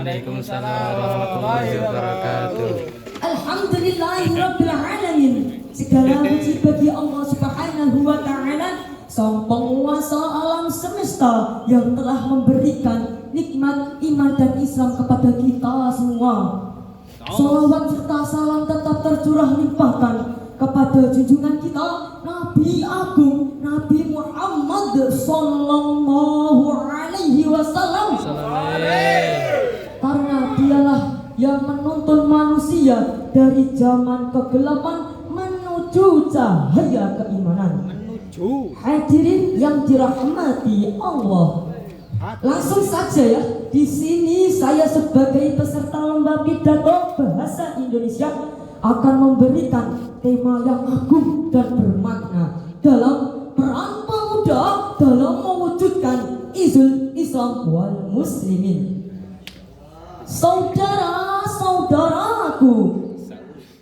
Waalaikumsalam warahmatullahi wabarakatuh. Alhamdulillahirabbil alamin. Segala puji bagi Allah Subhanahu wa taala, Sang Penguasa alam semesta yang telah memberikan nikmat iman dan Islam kepada kita semua. Salawat serta salam tetap tercurah limpahkan kepada junjungan kita Nabi Agung Nabi Muhammad sallallahu alaihi wasallam. Karena dialah yang menuntun manusia dari zaman kegelapan menuju cahaya keimanan. Hadirin yang dirahmati Allah, langsung saja ya. Di sini saya sebagai peserta lomba pidato bahasa Indonesia akan memberikan tema yang agung dan bermakna dalam peran pemuda dalam mewujudkan izul Islam wal muslimin. Saudara-saudaraku,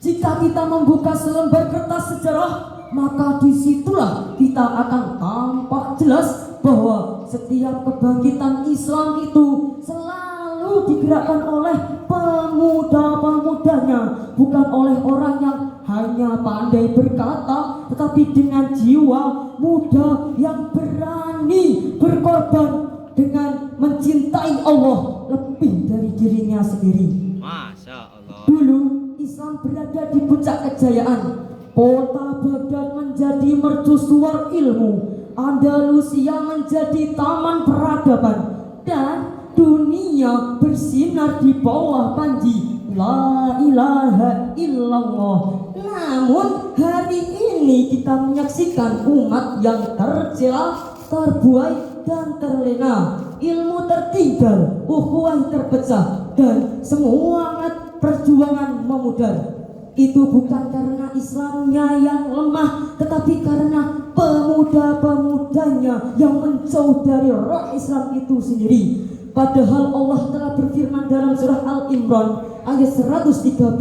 jika kita membuka selembar kertas sejarah, maka disitulah kita akan tampak jelas bahwa setiap kebangkitan Islam itu selalu digerakkan oleh pemuda-pemudanya, bukan oleh orang yang hanya pandai berkata, tetapi dengan jiwa muda yang berani berkorban dengan mencintai Allah lebih dari dirinya sendiri. Masya Allah. Dulu Islam berada di puncak kejayaan. Kota Baghdad menjadi mercusuar ilmu, Andalusia menjadi taman peradaban, dan dunia bersinar di bawah panji La ilaha illallah. Namun hari ini kita menyaksikan umat yang tercela, terbuai dan terlena, ilmu tertinggal, ukhuwah terpecah, dan semangat perjuangan memudar. Itu bukan karena Islamnya yang lemah, tetapi karena pemuda-pemudanya yang menjauh dari roh Islam itu sendiri. Padahal Allah telah berfirman dalam surah Al-Imran ayat 139,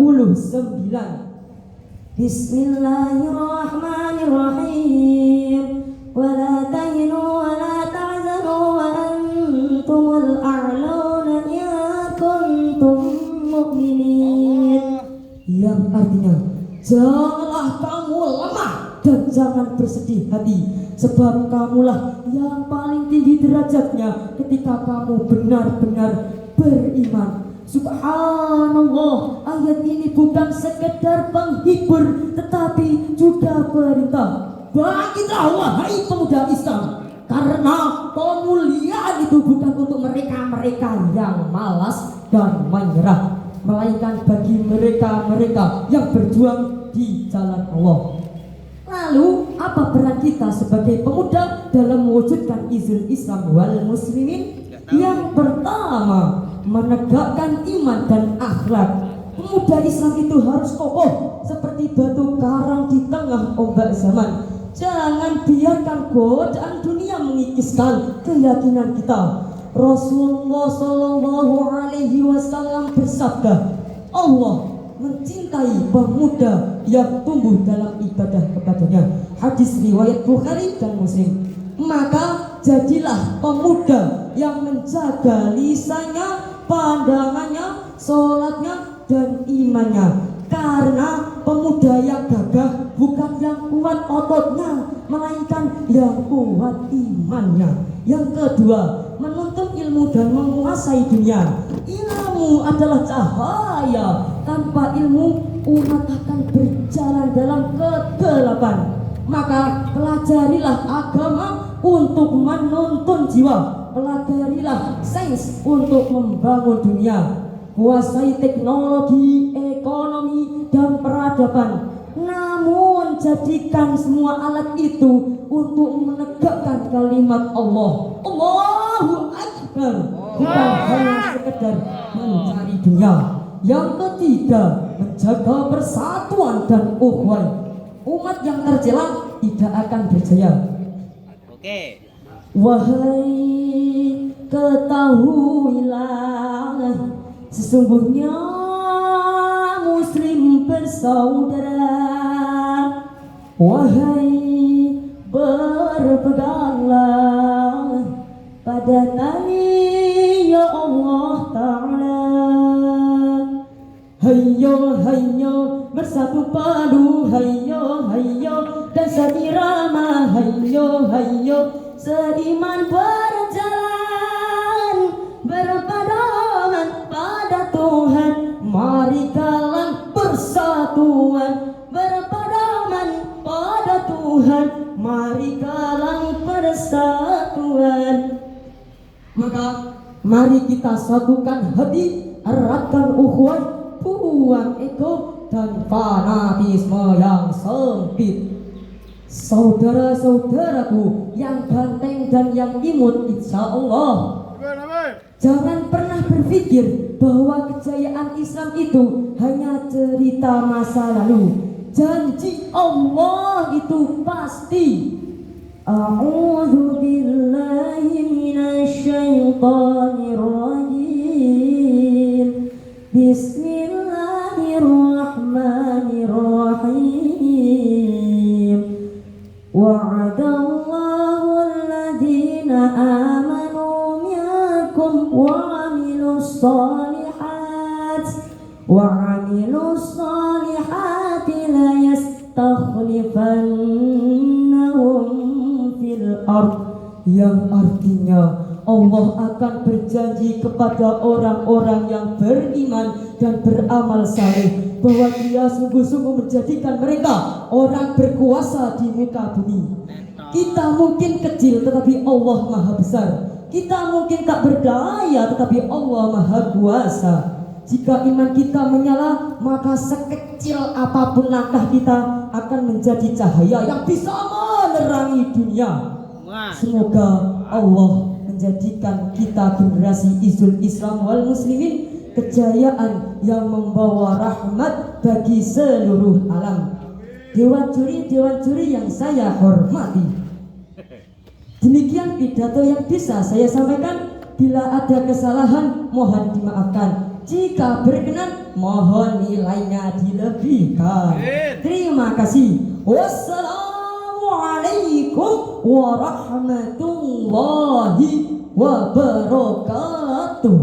Bismillahirrahmanirrahim, wa la tahinu wa la tahzanu wa antumul a'launa in kuntum mu'minin. Yang artinya, janganlah kamu lemah dan jangan bersedih hati, sebab kamulah yang paling tinggi derajatnya ketika kamu benar-benar beriman. Subhanallah, ayat ini bukan sekedar penghibur, tetapi juga perintah. Bangkitlah wahai pemuda Islam, karena pemuliaan itu bukan untuk mereka-mereka yang malas dan menyerah, melainkan bagi mereka-mereka yang berjuang di jalan Allah. Lalu apa peran kita sebagai pemuda dalam mewujudkan izul Islam wal muslimin? Yang pertama, menegakkan iman dan akhlak. Pemuda Islam itu harus kokoh seperti batu karang di tengah ombak zaman. Jangan biarkan godaan dunia mengikiskan keyakinan kita. Rasulullah Shallallahu Alaihi Wasallam bersabda, Allah mencintai pemuda yang tumbuh dalam ibadah kepadanya. Hadis riwayat Bukhari dan Muslim. Maka jadilah pemuda yang menjaga lisannya, pandangannya, sholatnya, dan imannya. Karena pemuda yang gagah bukan yang kuat ototnya, melainkan yang kuat imannya. Yang kedua, menuntut ilmu dan menguasai dunia. Ilmu adalah cahaya. Tanpa ilmu, umat akan berjalan dalam kegelapan. Maka pelajarilah agama untuk menuntun jiwa, pelajarilah sains untuk membangun dunia, kuasai teknologi, ekonomi, dan peradaban. Namun jadikan semua alat itu untuk menegakkan kalimat Allah. Allahu Akbar, bukan hanya sekedar mencari dunia. Yang ketiga, menjaga persatuan dan ukhuwah. Umat yang tercela tidak akan berjaya. Oke. Wahai ketahuilah, sesungguhnya muslim bersaudara. Wahai berpeganglah pada tali ya Allah Ta'ala. bersatu padu, hayyo hayyo, dan seirama, hayyo hayyo, seiman berjalan berpedoman pada Tuhan. Mari kalang persatuan berpedoman pada Tuhan. Mari kalang persatuan. Maka mari kita satukan hati, eratkan ukhuwah, buang ego dan fanatisme yang sempit. Saudara-saudaraku yang ganteng dan yang imut, insya Allah, jangan pernah berpikir bahwa kejayaan Islam itu hanya cerita masa lalu. Janji Allah itu pasti. A'udzu billahi minasy syaithanir rajim. Bismillahirrahmanirrahim. Wa'adallahu alladhina amanu minkum wa 'amilus salihati la yastakhlifannahum fil ard, yang artinya Allah akan berjanji kepada orang-orang yang beriman dan beramal saleh bahwa Dia sungguh-sungguh menjadikan mereka orang berkuasa di muka bumi. Kita mungkin kecil tetapi Allah Maha Besar. Kita mungkin tak berdaya tetapi Allah Maha Kuasa. Jika iman kita menyala, maka sekecil apapun langkah kita akan menjadi cahaya yang bisa menerangi dunia. Semoga Allah menjadikan kita generasi Izul Islam wal Muslimin, kejayaan yang membawa rahmat bagi seluruh alam. Dewan juri yang saya hormati, demikian pidato yang bisa saya sampaikan. Bila ada kesalahan mohon dimaafkan. Jika berkenan mohon nilainya dilebihkan. Terima kasih. Wassalamualaikum warahmatullahi wabarakatuh.